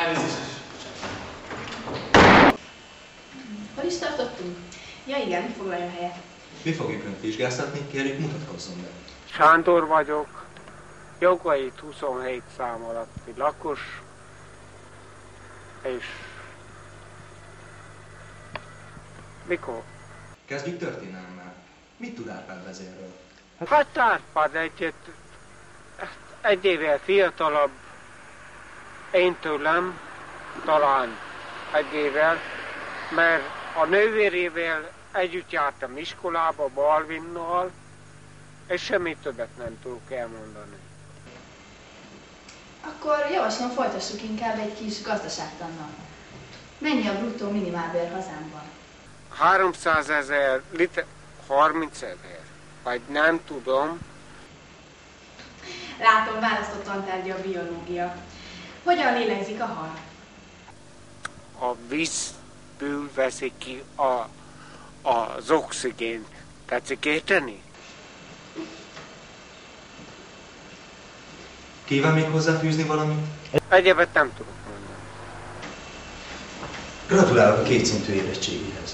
Elnézést. Hol is tartottunk? Ja igen, foglaljon helyet. Mi fogjuk önt vizsgáztatni, kérjük mutatkozzon be. Sándor vagyok, Jogait 27 szám alatti lakos, és mikor? Kezdjük történelemmel. Mit tud Árpád vezérről? Hát Árpád egy évvel fiatalabb, én tőlem, talán egy évvel, mert a nővérével együtt jártam iskolába, Balvinnal, és semmi többet nem tudok elmondani. Akkor javaslom, folytassuk inkább egy kis gazdaságtannal. Mennyi a bruttó minimálbér hazámban? 300 000 liter, 30 000, vagy nem tudom. Látom, választott tantárgya a biológia. Hogyan lélegzik a hal? A vízből veszik ki az oxigént. Tetszik érteni? Kíván még hozzáfűzni valamit? Egyebet nem tudok mondani. Gratulálok a kétszintű érettségihez.